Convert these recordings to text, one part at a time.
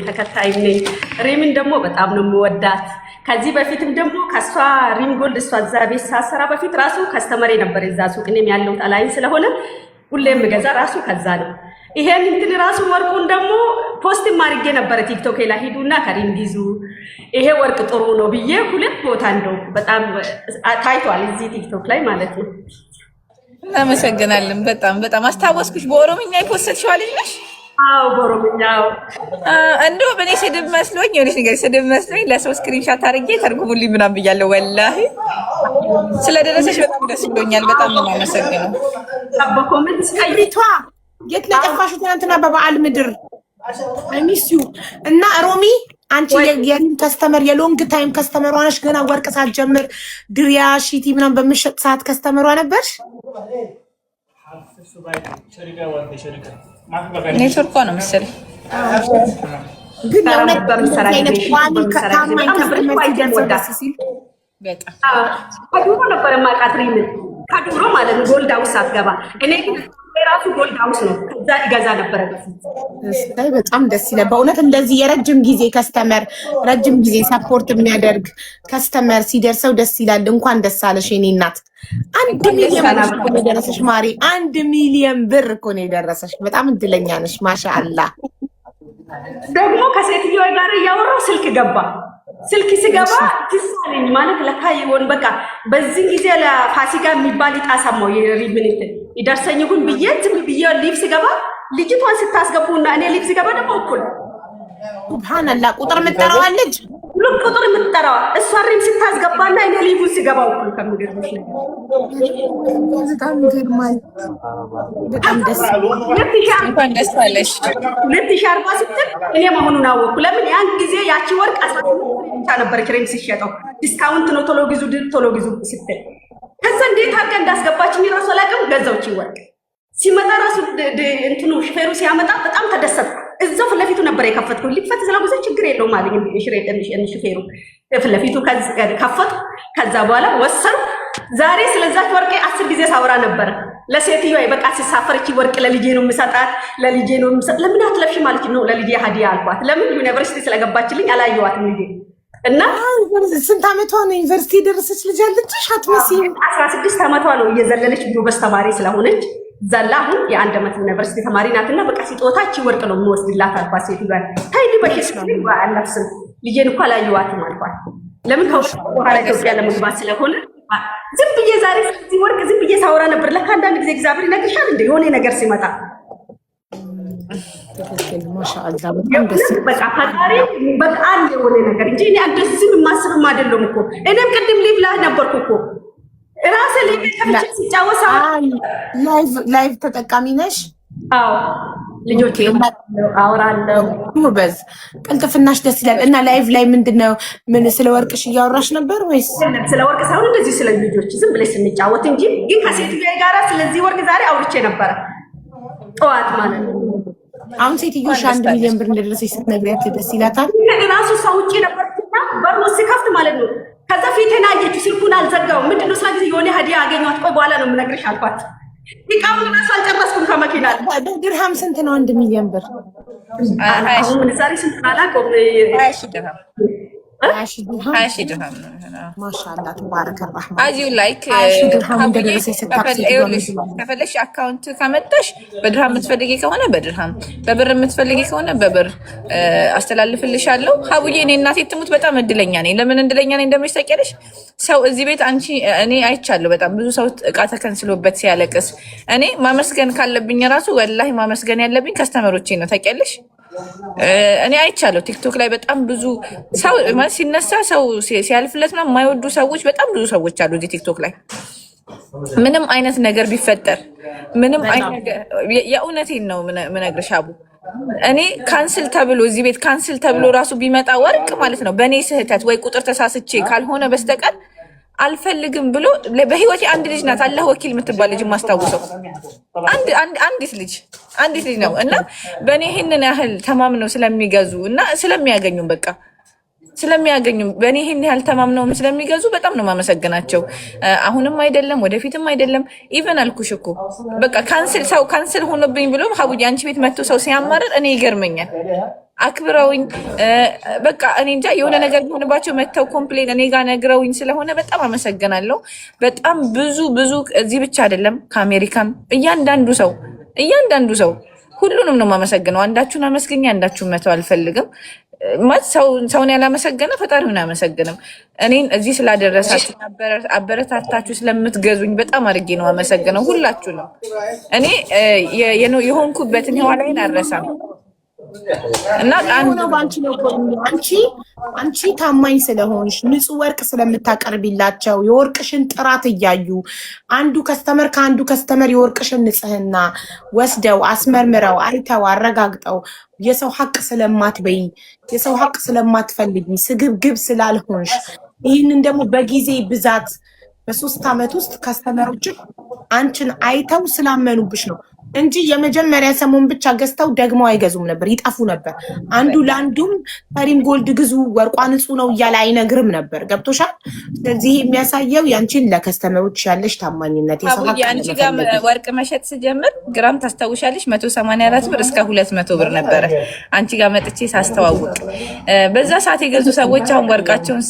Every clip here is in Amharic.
ተከታይ ነኝ። ሪምን ደግሞ በጣም ነው የምወዳት። ከዚህ በፊትም ደግሞ ከሷ ሪም ጎልድ እሷ እዛ ቤት ሳሰራ በፊት ራሱ ከስተመሬ ነበር እዛ ሱቅ። እኔም ያለሁት አላይ ስለሆነ ሁሌም ገዛ ራሱ ከዛ ነው። ይሄን እንትን ራሱ ወርቁን ደግሞ ፖስት ማድረግ ነበር ቲክቶክ ላይ ሂዱና ከሪም ግዙ፣ ይሄ ወርቅ ጥሩ ነው ብዬ ሁለት ቦታ እንደው በጣም ታይቷል እዚህ ቲክቶክ ላይ ማለት ነው። እናመሰግናለን። በጣም በጣም አስታወስኩሽ። በኦሮምኛ የፖስትሽው ልጅ ነሽ? አዎ በኦሮምኛው። እንደው በኔ ስድብ መስሎኝ የሆነች ነገር ስድብ መስሎኝ ለሰው ስክሪንሻት አድርጌ ተርጉሙልኝ ምናምን ብያለሁ። ወላሂ ስለደረሰሽ በጣም ደስ ብሎኛል። በጣም ነው የማመሰግነው። በኮሜንት ስቀይቷ የት ነው የጠፋሽው? ትናንትና በበዓል ምድር አይሚስዩ እና ሮሚ አንቺ የሪም ከስተመር የሎንግ ታይም ከስተመሯ ነሽ። ገና ወርቅ ሳትጀምር ድሪያ ሺቲ ምናምን በምሸጥ ሰዓት ከስተመሯ ነበርሽ። ኔትወርኳ ነው መሰለኝ። ግን ለእውነት ከድሮ ነበር የማውቃት ሪምን ከድሮ ማለት ነው። ጎልድ ሃውስ ሳትገባ እኔ የራሱ ጎልድ ሃውስ ነው ከዛ ይገዛ ነበረ በፊት። በጣም ደስ ይላል በእውነት እንደዚህ የረጅም ጊዜ ከስተመር ረጅም ጊዜ ሰፖርት የሚያደርግ ከስተመር ሲደርሰው ደስ ይላል። እንኳን ደስ አለሽ የኔ እናት። 1 ሚሊዮን ብር እኮ ነው የደረሰሽ ማሪ። 1 ሚሊዮን ብር እኮ ነው የደረሰሽ። በጣም እድለኛ ነሽ። ማሻአላ። ደግሞ ከሴትዮዋ ጋር እያወራሁ ስልክ ገባ። ስልክ ሲገባ ትሳለኝ ማለት ለካ ይሆን በቃ በዚህ ጊዜ ለፋሲካ የሚባል ይጣሳማው የሪምን ይደርሰኝ ይሁን ብዬ ዝም ብዬ ሊቭ ሲገባ ልጅቷን ስታስገቡና እኔ ሊቭ ሲገባ ደግሞ እኩል ሱብሃንአላህ ቁጥር የምትጠራዋለች ሁሉ ቁጥር የምትጠራዋ እሷ ሪም ስታስገባና እኔ ሊቭ ሲገባው እኩል ከሚገርምሽ ነገር በጣም ይገርማል። በጣም ደስ እንኳን ደስ አለሽ። 2040 ስትል እኔ መሆኑን አወኩ። ለምን ያን ጊዜ ያቺ ወርቅ 18 ብቻ ነበረች ሪም ሲሸጠው ዲስካውንት ነው ቶሎ ግዙ ስትል ከዛ እንዴት አድርጋ እንዳስገባችኝ ራሱ አላውቅም። ገዛውች ወርቅ ሲመጣ ራሱ እንትኑ ሹፌሩ ሲያመጣ በጣም ተደሰትኩ። እዛው ፊት ለፊቱ ነበር የከፈትኩ። ሊፈት ስለጉዞ ችግር የለውም ማለት ነው። ሹፌሩ ፊት ለፊቱ ከፈትኩ። ከዛ በኋላ ወሰኑ። ዛሬ ስለዛች ወርቄ 10 ጊዜ ሳወራ ነበር ለሴትዮዋ። በቃ ሲሳፈር እቺ ወርቅ ለልጄ ነው የምሰጣት፣ ለልጄ ነው የምሰጥ። ለምን አትለብሽ ማለት ነው? ለልጄ ሀዲያ አልኳት። ለምን ዩኒቨርሲቲ ስለገባችልኝ አላየዋትም ልጄ እና ስንት ዓመቷ ነው ዩኒቨርሲቲ የደረሰች ልጅ አለችሽ? አትመስይም። 16 ዓመቷ ነው እየዘለለች ጎበዝ ተማሪ ስለሆነች ዘላ አሁን የ1 ዓመት ዩኒቨርሲቲ ተማሪ ናትና በቃ ሲጦታች ወርቅ ነው የምወስድላት አልኳት። ሴትዮዋ ታይዲ በሽስ ነው አላፍስም ልጄን እኮ አላየዋትም አልኳት። ለምን ከኋላ ኢትዮጵያ ለመግባት ስለሆነ ዝም ብዬ ዛሬ ስለዚህ ወርቅ ዝም ብዬ ሳወራ ነበር። ለካ አንዳንድ ጊዜ እግዚአብሔር ይነግርሻል እንደ የሆነ ነገር ሲመጣ ማሻአላህ በጣም ደስ በቃ ፈጣሪ በቃል የሆነ ነገር እንጂ እኔ እንደዚህ ማስብም አይደለም እኮ። እኔም ቅድም ሊቭ ላይ ነበርኩ እኮ ራሴ ሊቭ ከፍቼ ሲጫወሳ ላይቭ ተጠቃሚ ነሽ? አዎ ልጆቼ አወራለሁ። በዝ ቅልጥፍናሽ ደስ ይላል። እና ላይቭ ላይ ምንድነው ምን ስለ ወርቅሽ እያወራሽ ነበር ወይስ ስለ ወርቅ ሳይሆን እንደዚህ ስለ ልጆች ዝም ብለሽ ስንጫወት እንጂ ግን ከሴትዮዋ ጋር ስለዚህ ወርቅ ዛሬ አውርቼ ነበረ ጠዋት ማለት ነው። አሁን ሴትዮሽ 1 ሚሊዮን ብር እንደደረሰች ስትነግሪያት ደስ ይላታል? ራሱ ሰው ውጪ ነበርኩና በሩ ሲከፍት ማለት ነው። ከዛ ፊቴን አየችው። ስልኩን አልዘጋውም። ምንድነው ስለ ጊዜ የሆነ ሀዲያ አገኘኋት። ቆይ በኋላ ነው የምነግርሽ አልኳት። ይቃሙን ራሱ አልጨረስኩም ከመኪና ድርሃም ስንት ነው 1 ሚሊዮን ብር? አሁን ዛሬ ስንት አላውቀውም። 20 ድርሃም 20 ድርሃም ነው። ማሻአላህ ተባረከ ረህማን አዚው ላይክ ከፈለሽ አካውንት ካመጣሽ በድርሃም የምትፈልጊ ከሆነ በድርሃም በብር የምትፈልጊ ከሆነ በብር አስተላልፍልሻለሁ። ሀቡዬ እኔ እናቴ ትሙት በጣም እድለኛ ነኝ። ለምን እድለኛ ነኝ እንደምሽ ታውቂያለሽ? ሰው እዚህ ቤት እኔ አይቻለሁ። በጣም ብዙ ሰው እቃ ተከንስሎበት ሲያለቅስ እኔ ማመስገን ካለብኝ ራሱ ወላሂ ማመስገን ያለብኝ ከስተመሮቼ ነው። ታውቂያለሽ? እኔ አይቻለሁ ቲክቶክ ላይ በጣም ብዙ ሰው ሲነሳ ሰው ሲያልፍለት ምናምን የማይወዱ ሰዎች በጣም ብዙ ሰዎች አሉ እዚህ ቲክቶክ ላይ። ምንም አይነት ነገር ቢፈጠር ምንም አይነት ነገር የእውነቴን ነው ምነግርሽ አቡ። እኔ ካንስል ተብሎ እዚህ ቤት ካንስል ተብሎ ራሱ ቢመጣ ወርቅ ማለት ነው በእኔ ስህተት ወይ ቁጥር ተሳስቼ ካልሆነ በስተቀር አልፈልግም ብሎ በህይወቴ አንድ ልጅ ናት አላህ ወኪል የምትባል ልጅ ማስታውሰው አንዲት ልጅ ነው እና በእኔ ይህንን ያህል ተማምነው ስለሚገዙ እና ስለሚያገኙ በቃ ስለሚያገኙ በእኔ ይሄን ያህል ተማምነውም ስለሚገዙ በጣም ነው ማመሰግናቸው። አሁንም አይደለም ወደፊትም አይደለም። ኢቨን አልኩሽ እኮ በቃ ካንስል ሆኖብኝ ብሎ ሀቡዬ አንቺ ቤት መጥቶ ሰው ሲያማርር እኔ ይገርመኛል። አክብረውኝ በቃ እኔ እንጃ የሆነ ነገር ቢሆንባቸው መጥተው ኮምፕሌን እኔ ጋር ነግረውኝ ስለሆነ በጣም አመሰግናለሁ። በጣም ብዙ እዚህ ብቻ አይደለም ከአሜሪካም እያንዳንዱ ሰው ሁሉንም ነው የማመሰግነው። አንዳችሁን አመስግኛ አንዳችሁን መተው አልፈልግም። ማለት ሰውን ያላመሰገነ ፈጣሪውን አያመሰግንም። እኔን እዚህ ስላደረሳችሁ አበረታታችሁ ስለምትገዙኝ በጣም አድርጌ ነው አመሰግነው ሁላችሁ ነው። እኔ የሆንኩበትን ኋላይን አልረሳም እና አንቺ ታማኝ ስለሆንሽ ንጹህ ወርቅ ስለምታቀርቢላቸው የወርቅሽን ጥራት እያዩ አንዱ ከስተመር ከአንዱ ከስተመር የወርቅሽን ንጽህና ወስደው አስመርምረው አይተው አረጋግጠው የሰው ሀቅ ስለማትበይ የሰው ሀቅ ስለማትፈልጊ ስግብግብ ስላልሆንሽ ይህንን ደግሞ በጊዜ ብዛት በ3 ዓመት ውስጥ ከስተመሮችን አንቺን አይተው ስላመኑብሽ ነው እንጂ የመጀመሪያ ሰሞን ብቻ ገዝተው ደግሞ አይገዙም ነበር፣ ይጠፉ ነበር። አንዱ ለአንዱም ሪም ጎልድ ግዙ ወርቋ ንጹህ ነው እያለ አይነግርም ነበር። ገብቶሻል? ስለዚህ የሚያሳየው ያንቺን ለከስተመሮች ያለሽ ታማኝነት። የአንቺ ጋር ወርቅ መሸጥ ስጀምር ግራም ታስታውሻለሽ 184 ብር እስከ 200 ብር ነበረ አንቺ ጋር መጥቼ ሳስተዋውቅ። በዛ ሰዓት የገዙ ሰዎች አሁን ወርቃቸውን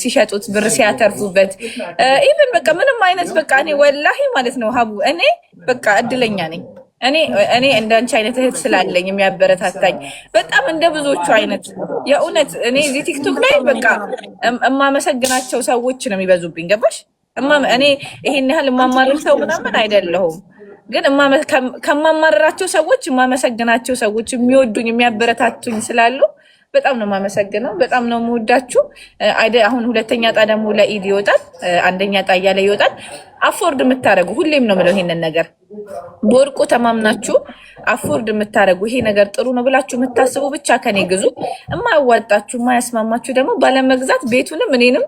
ሲሸጡት ብር ሲያተርፉበት ኢቭን በቃ ምንም አይነት በቃ እኔ ወላሂ ማለት ነው ሀቡ እኔ በቃ እድለኛ ነኝ። እኔ እንዳንቺ አይነት እህት ስላለኝ የሚያበረታታኝ በጣም እንደ ብዙዎቹ አይነት የእውነት እኔ እዚህ ቲክቶክ ላይ በቃ እማመሰግናቸው ሰዎች ነው የሚበዙብኝ። ገባሽ? እኔ ይሄን ያህል የማማርር ሰው ምናምን አይደለሁም፣ ግን ከማማርራቸው ሰዎች የማመሰግናቸው ሰዎች የሚወዱኝ የሚያበረታቱኝ ስላሉ በጣም ነው የማመሰግነው። በጣም ነው የምወዳችሁ። አሁን ሁለተኛ ዕጣ ደግሞ ለኢድ ይወጣል፣ አንደኛ ዕጣ እያለ ይወጣል። አፎርድ የምታደርጉ ሁሌም ነው የምለው ይሄንን ነገር በወርቁ ተማምናችሁ አፎርድ የምታደርጉ ይሄ ነገር ጥሩ ነው ብላችሁ የምታስቡ ብቻ ከኔ ግዙ። የማያዋጣችሁ የማያስማማችሁ ደግሞ ባለመግዛት ቤቱንም እኔንም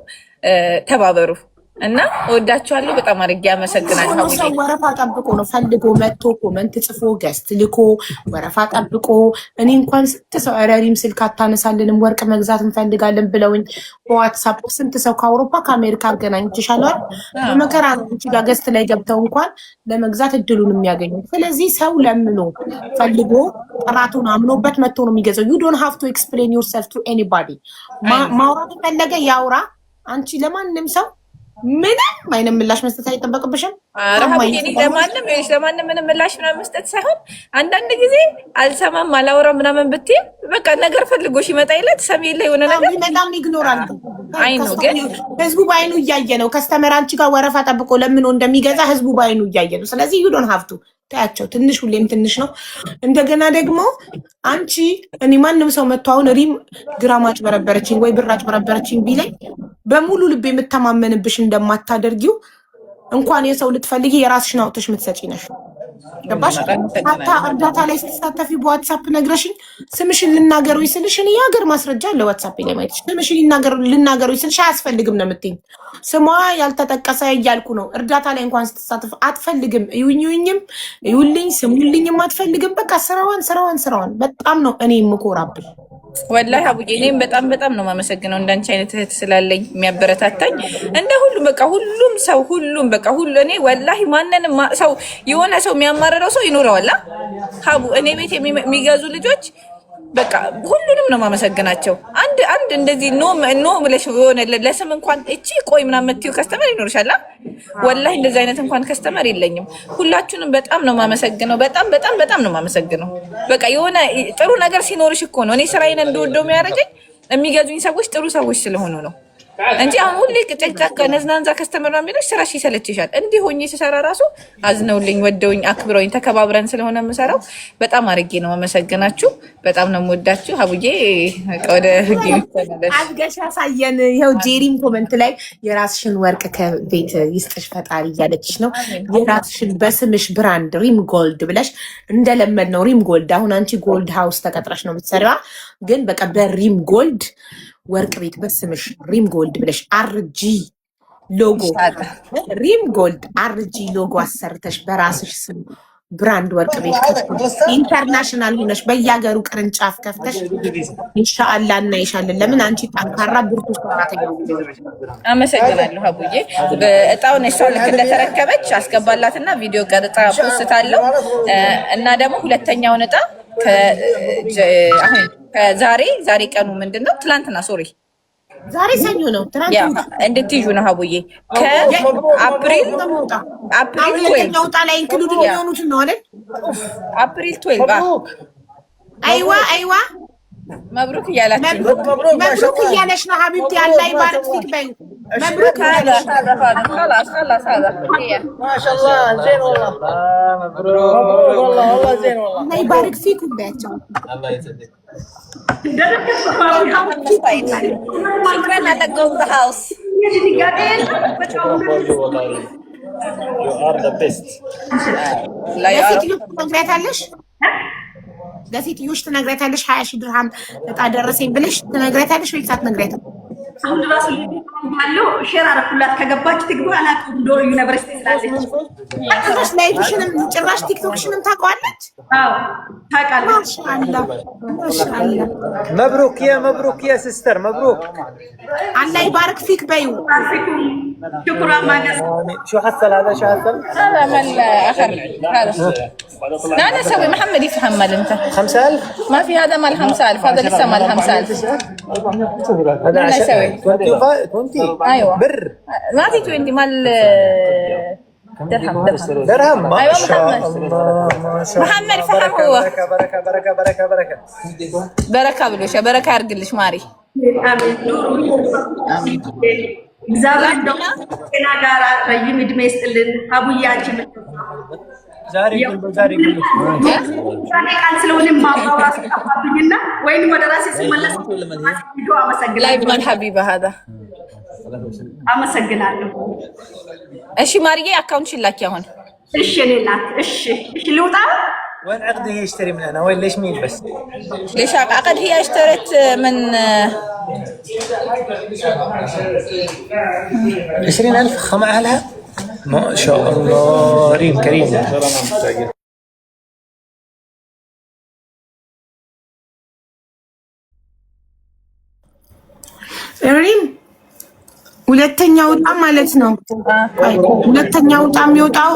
ተባበሩ እና እወዳችኋለሁ። በጣም አድርጌ አመሰግናለሁ። ሰው ወረፋ ጠብቆ ነው ፈልጎ መጥቶ ኮመንት ጽፎ ገስት ልኮ ወረፋ ጠብቆ እኔ እንኳን ስንት ሰው ሪም ስልክ አታነሳልንም ወርቅ መግዛት እንፈልጋለን ብለውኝ በዋትሳፕ ስንት ሰው ከአውሮፓ ከአሜሪካ አገናኝቼሻለሁ። በመከራ አንቺ ጋር ገስት ላይ ገብተው እንኳን ለመግዛት እድሉን የሚያገኙት። ስለዚህ ሰው ለምኖ ፈልጎ ጥራቱን አምኖበት መጥቶ ነው የሚገዛው። you don't have to explain yourself to anybody። ማውራት ፈለገ ያውራ። አንቺ ለማንም ሰው ምንም አይነት ምላሽ መስጠት አይጠበቅብሽም። ለማንም ምንም ምላሽ ምናምን መስጠት ሳይሆን አንዳንድ ጊዜ አልሰማም አላወራም ምናምን ብትይ በቃ ነገር ፈልጎሽ ይመጣ ይለት ሰሚ ላይ የሆነ ነገር በጣም ኢግኖራል ነው። ግን ህዝቡ ባይኑ እያየ ነው። ከስተመር አንቺ ጋር ወረፋ ጠብቆ ለምን እንደሚገዛ ህዝቡ ባይኑ እያየ ነው። ስለዚህ you don't have to ታያቸው። ትንሽ ሁሌም ትንሽ ነው። እንደገና ደግሞ አንቺ እኔ ማንም ሰው መጥቶ አሁን ሪም ግራም አጭበረበረችኝ ወይ ብር አጭበረበረችኝ ቢለኝ በሙሉ ልብ የምተማመንብሽ እንደማታደርጊው እንኳን የሰው ልትፈልጊ የራስሽን አውጥተሽ የምትሰጪ ነሽ። ገባሽ? እርዳታ ላይ ስትሳተፊ በዋትሳፕ ነግረሽኝ ስምሽን ልናገሩ ስልሽ እኔ የሀገር ማስረጃ አለ ዋትሳፕ ላይ ማየት ስምሽን ልናገሩ ስልሽ አያስፈልግም ነው የምትይኝ። ስሟ ያልተጠቀሰ እያልኩ ነው። እርዳታ ላይ እንኳን ስትሳተፍ አትፈልግም። ይውልኝ ስሙልኝም አትፈልግም። በቃ ስራዋን በጣም ነው እኔ የምኮራብሽ። ወላሂ አቡዬ እኔም በጣም ነው የማመሰግነው እንዳንቺ አይነት እህት ስላለኝ የሚያበረታታኝ። እንደ ሁሉም በቃ ሁሉም ሰው እኔ ወላሂ ማንንም ሰው የሆነ ሰው የሚያማርረው ሰው ይኖረዋል። ሀቡ እኔ ቤት የሚገዙ ልጆች በቃ ሁሉንም ነው የማመሰግናቸው። አንድ እንደዚህ ኖ ብለሽ የሆነ ለስም እንኳን እቺ ቆይ ምናምን የምትይው ከስተመር ይኖርሻል። ወላሂ እንደዚህ አይነት እንኳን ከስተመር የለኝም። ሁላችሁንም በጣም ነው የማመሰግነው። በጣም ነው የማመሰግነው። በቃ የሆነ ጥሩ ነገር ሲኖርሽ እኮ ነው እኔ ስራዬን እንደወደው የሚያደርገኝ የሚገዙኝ ሰዎች ጥሩ ሰዎች ስለሆኑ ነው እንጂ አሁን ሁሌ ጨቅጫቃ ነዝናንዛ ከስተመር ነው የሚለሽ ስራሽ ይሰለችሻል። እንዲህ ሆኜ ስሰራ ራሱ አዝነውልኝ ወደውኝ አክብረውኝ ተከባብረን ስለሆነ የምሰራው በጣም አድርጌ ነው የማመሰግናችሁ። በጣም ነው የምወዳችሁ። ሀቡዬ ወደ ህግ አድገሽ ያሳየን። ይኸው ጄሪም ኮመንት ላይ የራስሽን ወርቅ ከቤት ይስጥሽ ፈጣሪ እያለችሽ ነው። የራስሽን በስምሽ ብራንድ ሪም ጎልድ ብለሽ እንደለመድ ነው ሪም ጎልድ። አሁን አንቺ ጎልድ ሃውስ ተቀጥረሽ ነው የምትሰሪዋ፣ ግን በቃ በሪም ጎልድ ወርቅ ቤት በስምሽ ሪም ጎልድ ብለሽ አርጂ ሎጎ ሪም ጎልድ አርጂ ሎጎ አሰርተሽ በራስሽ ስም ብራንድ ወርቅ ቤት ከፍተሽ ኢንተርናሽናል ሆነሽ በየሀገሩ ቅርንጫፍ ከፍተሽ ኢንሻአላህ እናይሻለን። ለምን አንቺ ጠንካራ ብርቱ ሰራተኛ። አመሰግናለሁ አቡዬ። በእጣውን እሷ ልክ እንደተረከበች አስገባላትና ቪዲዮ ቀርጻ ፖስታለሁ እና ደግሞ ሁለተኛውን እጣ አሁን ዛሬ ቀኑ ምንድነው? ትላንትና ሶሪ ዛሬ ሰኞ ነው። ትናንት እንድትይዙ ነው ሀቡዬ። ከአፕሪል 12 ላይ ኢንክሉድ የሆኑት ነው አይደል? አፕሪል 12 አይዋ መብሩክ እያላችሁ መብሩክ እያለሽ ነው ሀቢብቲ። አላህ ይባርክ ፊክ በይ። መብሩክ خلاص هذا ما شاء الله زين والله مبروك والله زين والله الله يبارك فيكم بيتهم. الله يسعدك. شكرا على go the house. You are the best. لا يا ለሴትዮሽ ትነግሪያታለሽ 20 ሺህ ድርሃም እጣ ደረሰኝ ብለሽ ትነግሪያታለሽ ወይስ አትነግሪያትም? አሁን ራሱ ያለው ሼር አረኩላት ከገባች ትግባ አላውቅም። ዶር ዩኒቨርሲቲ ስላለች አጥቶሽ ላይፍሽንም ጭራሽ ቲክቶክሽንም ታውቀዋለች። አዎ ታውቃለች። ማሻአላህ ማሻአላህ። مبروك يا سيستر مبروك. الله يبارك فيك بيو. شكرا ماجس. شو حصل هذا هذا مال اخر هذا لا انا اسوي محمد يفهم مال انت 5000 ما في هذا مال 5000 هذا لسه مال 5000 هذا انا اسوي 20 ايوه بر ما في 20 مال درهم ما أيوة شاء محمد. الله ما شاء الله. محمد فهم هو بركه ብሎሽ በረካ ያርግልሽ ማሪ አሜን አሜን። እግዚአብሔር ደግሞ ጤና ጋር ረጅም እድሜ ይስጥልን። አቡዬ አንቺ ዛሬ ቃል ስለሆነ ማባባስ ጠፋብኝና ወይም ወደ ራሴ ስመለስ ቪዲዮ አመሰግናለሁ። ላይቭ ማን ሀቢባ هذا አመሰግናለሁ። እሺ ማርዬ አካውንት ላኪ አሁን። እሺ እኔ ናት። እሺ ልውጣ። وين عقدي يشتري من هنا وين ليش مين بس ليش عقد هي اشترت من 20,000 خمعها لها ما شاء الله. ريم كريم ሪም ሁለተኛው ዕጣ ማለት ነው። ሁለተኛው ዕጣ የሚወጣው